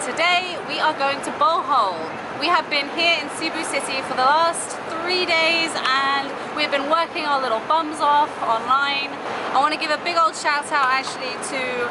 Today we are going to Bohol. We have been here in Cebu City for the last 3 days and we've been working our little bums off online. I want to give a big old shout out actually to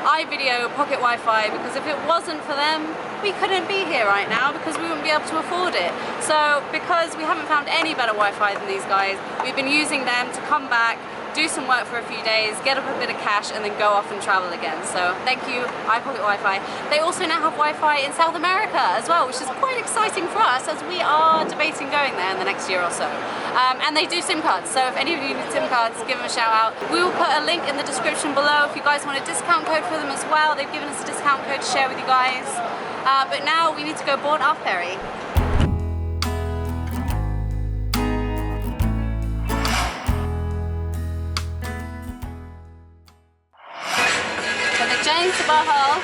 iVideo, Pocket Wi-Fi, because if it wasn't for them, we couldn't be here right now because we wouldn't be able to afford it. So because we haven't found any better Wi-Fi than these guys, we've been using them to come back, do some work for a few days, get up a bit of cash and then go off and travel again. So thank you, iPocket Wi-Fi. They also now have Wi-Fi in South America as well, which is quite exciting for us as we are debating going there in the next year or so. And they do SIM cards, so if any of you need SIM cards, give them a shout out. We will put a link in the description below if you guys want a discount code for them as well. They've given us a discount code to share with you guys. But now we need to go board our ferry. Journey to Bohol.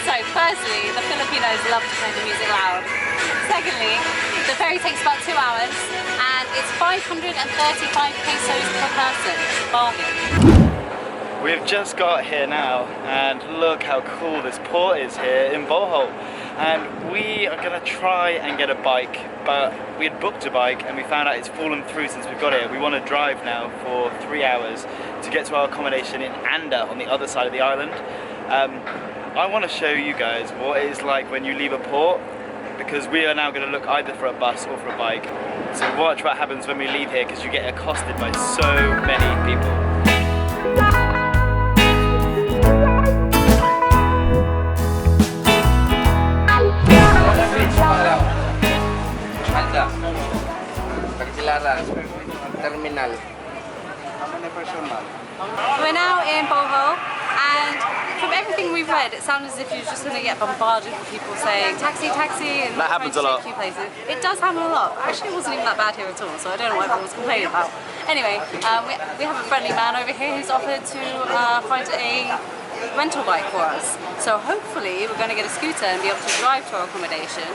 So firstly, the Filipinos love to play the music loud. Secondly, the ferry takes about 2 hours and it's 535 pesos per person. Bargain. We've just got here now and look how cool this port is here in Bohol. And we are going to try and get a bike, but we had booked a bike and we found out it's fallen through since we've got here. We want to drive now for 3 hours to get to our accommodation in Anda on the other side of the island. I want to show you guys what it is like when you leave a port, because we are now going to look either for a bus or for a bike. So watch what happens when we leave here, because you get accosted by so many people. Terminal. We're now in Bohol and from everything we've read it sounds as if you're just going to get bombarded with people saying taxi, taxi and that happens a lot. Places. It does happen a lot. Actually it wasn't even that bad here at all, so I don't know what everyone was complaining about. Anyway, we have a friendly man over here who's offered to find a rental bike for us. So hopefully we're going to get a scooter and be able to drive to our accommodation,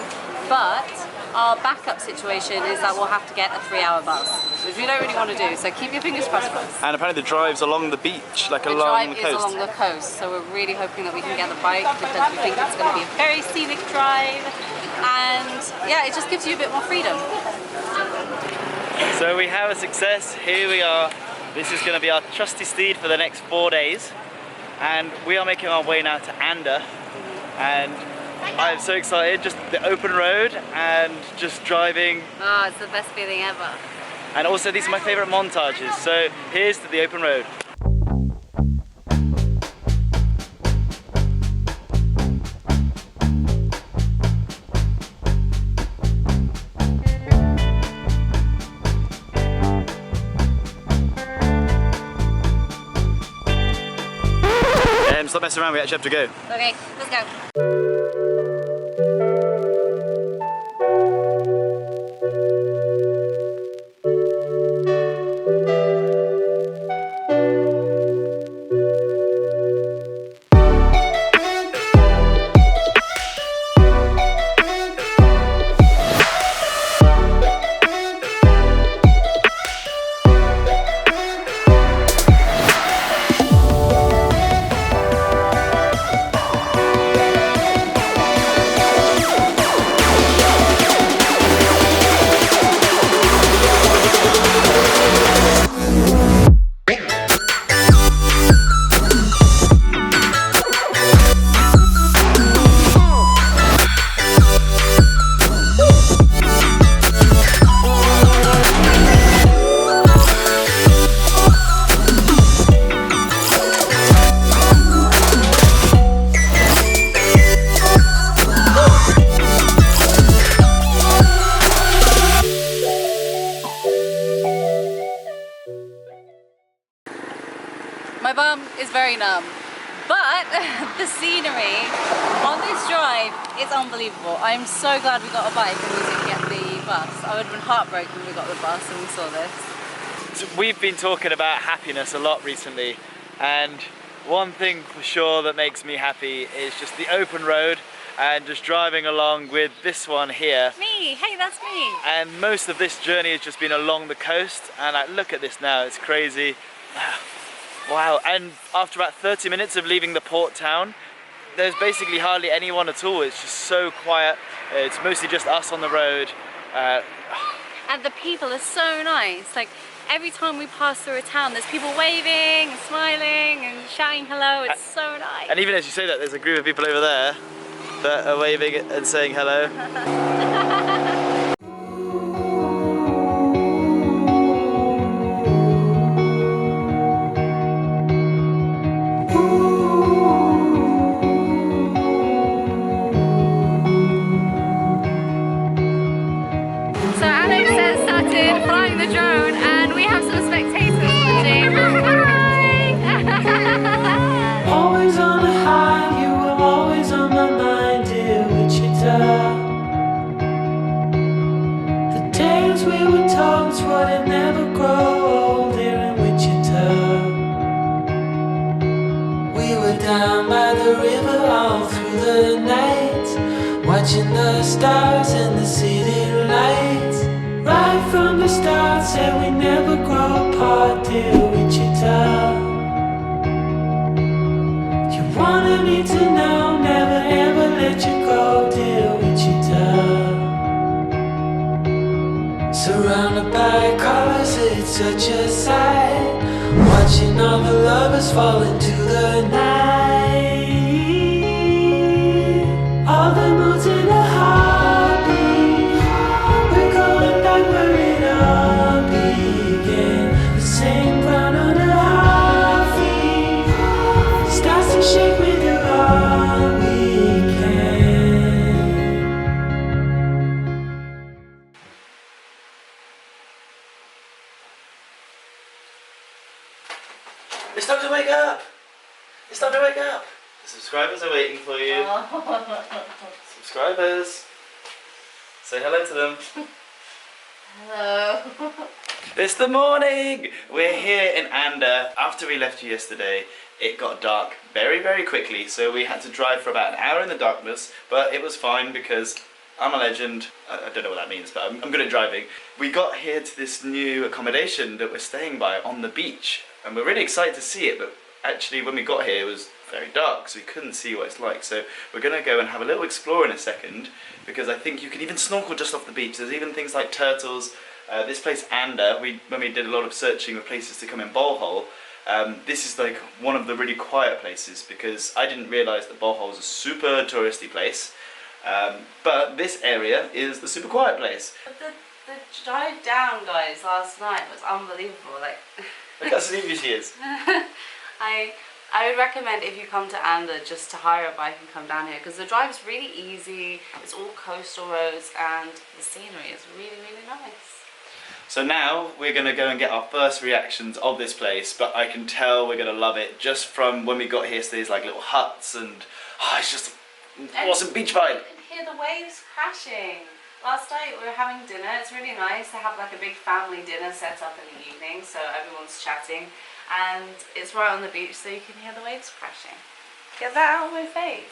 but our backup situation is that we'll have to get a 3-hour bus, which we don't really want to do, so keep your fingers crossed for us. And apparently the drive's along the beach, like along the coast. The drive is along the coast, so we're really hoping that we can get the bike because we think it's going to be a very scenic drive, and yeah, it just gives you a bit more freedom. So we have a success, here we are. This is going to be our trusty steed for the next 4 days, and we are making our way now to Anda, and I'm so excited, just the open road and just driving. Oh, it's the best feeling ever. And also these are my favourite montages, so here's to the open road. Stop messing around, we actually have to go. Okay, let's go. My bum is very numb. But the scenery on this drive is unbelievable. I'm so glad we got a bike and we didn't get the bus. I would have been heartbroken when we got the bus and we saw this. So we've been talking about happiness a lot recently, and one thing for sure that makes me happy is just the open road and just driving along with this one here. Me, hey, that's me. And most of this journey has just been along the coast, and look at this now, it's crazy. Wow, and after about 30 minutes of leaving the port town, there's basically hardly anyone at all. It's just so quiet. It's mostly just us on the road. And the people are so nice. Like, every time we pass through a town, there's people waving and smiling and shouting hello. It's so nice. And even as you say that, there's a group of people over there that are waving and saying hello. Always on a high, you were always on my mind, dear Wichita. The tales we were told would never grow old here in Wichita. We were down by the river all through the night, watching the stars and the city lights. Right from the start, said we never grow apart, dear Wichita. You wanted me to know, never ever let you go, dear Wichita. Surrounded by colors, it's such a sight, watching all the lovers fall into the night. All the moods in a heartbeat, we're going back where it all began. The same ground on the heartbeat, starts to shake me through all we can. It's time to wake up! It's time to wake up! The subscribers are waiting for you. Subscribers! Say hello to them. Hello. It's the morning! We're here in Anda. After we left you yesterday, it got dark very, very quickly, so we had to drive for about an hour in the darkness, but it was fine because I'm a legend. I don't know what that means, but I'm good at driving. We got here to this new accommodation that we're staying by on the beach, and we're really excited to see it, but actually when we got here it was very dark, so we couldn't see what it's like. So we're going to go and have a little explore in a second, because I think you can even snorkel just off the beach. There's even things like turtles. This place Anda, when we did a lot of searching of places to come in Bohol, this is like one of the really quiet places, because I didn't realise that Bohol is a super touristy place, but this area is the super quiet place. But the drive down, guys, last night was unbelievable. Like, Look how sleepy she is. I would recommend, if you come to Anda, just to hire a bike and come down here, because the drive is really easy. It's all coastal roads and the scenery is really, really nice. So now we're going to go and get our first reactions of this place, but I can tell we're going to love it just from when we got here. So there's like little huts and it's just an awesome beach vibe. You can hear the waves crashing. Last night we were having dinner. It's really nice to have like a big family dinner set up in the evening, so everyone's chatting, and it's right on the beach, so you can hear the waves crashing. Get that out of my face.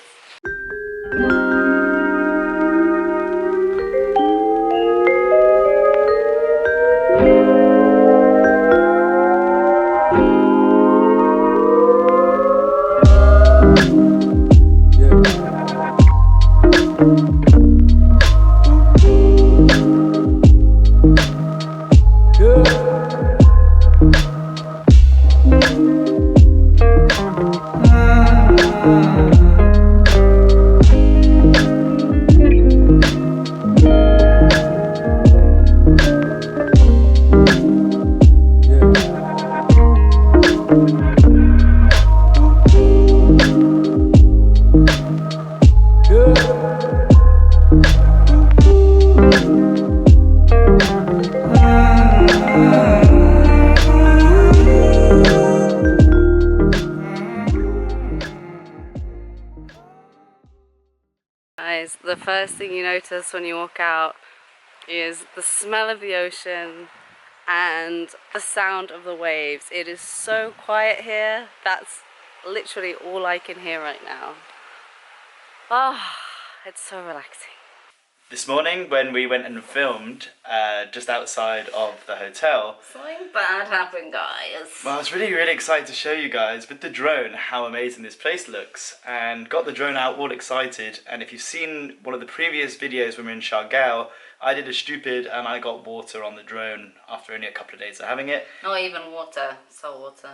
the first thing you notice when you walk out is the smell of the ocean and the sound of the waves. It is so quiet here. That's literally all I can hear right now. Ah, it's so relaxing. This morning when we went and filmed just outside of the hotel, Something bad happened, guys. well, I was really excited to show you guys with the drone how amazing this place looks, and got the drone out all excited. And if you've seen one of the previous videos when we were in Siargao, I did a stupid and I got water on the drone after only a couple of days of having it. Not even water, salt water.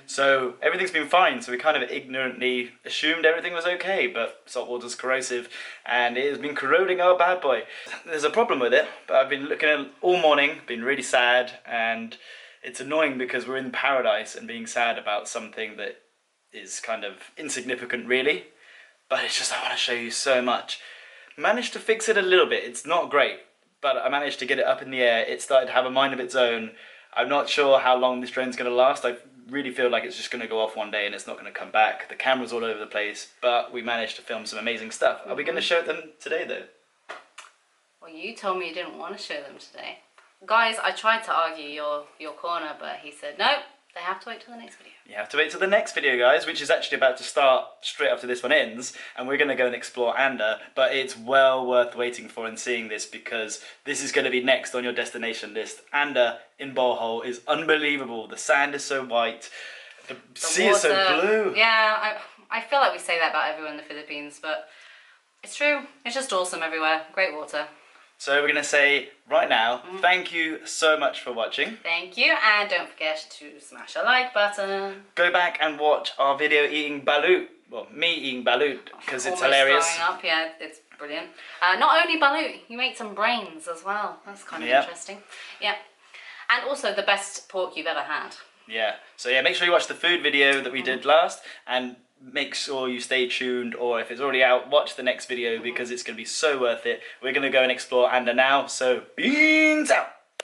So everything's been fine, so we kind of ignorantly assumed everything was okay, but salt water's corrosive and it has been corroding our bad boy. There's a problem with it, but I've been looking at it all morning, been really sad, and it's annoying because we're in paradise and being sad about something that is kind of insignificant really, but it's just I want to show you so much. Managed to fix it a little bit. It's not great, but I managed to get it up in the air. It started to have a mind of its own. I'm not sure how long this drone's going to last. I really feel like it's just going to go off one day and it's not going to come back. The camera's all over the place, but we managed to film some amazing stuff. Are we going to show them today though? Well, you told me you didn't want to show them today. Guys, I tried to argue your corner, but he said no, they have to wait till the next video. You have to wait till the next video, guys, which is actually about to start straight after this one ends, and we're going to go and explore Anda, but it's well worth waiting for and seeing this because this is going to be next on your destination list. Anda in Bohol is unbelievable. The sand is so white, the sea is so blue. Yeah, I feel like we say that about everyone in the Philippines, but it's true. It's just awesome everywhere. Great water. So we're going to say right now, thank you so much for watching. Thank you, and don't forget to smash a like button. Go back and watch our video eating balut. Well, me eating balut, because it's hilarious. Throwing up, yeah, it's brilliant. Not only balut, you make some brains as well. That's kind of interesting. Yeah, and also the best pork you've ever had. Yeah, so yeah, make sure you watch the food video that we did last, and make sure you stay tuned, or if it's already out, watch the next video because it's going to be so worth it. We're going to go and explore Anda now, so beans out!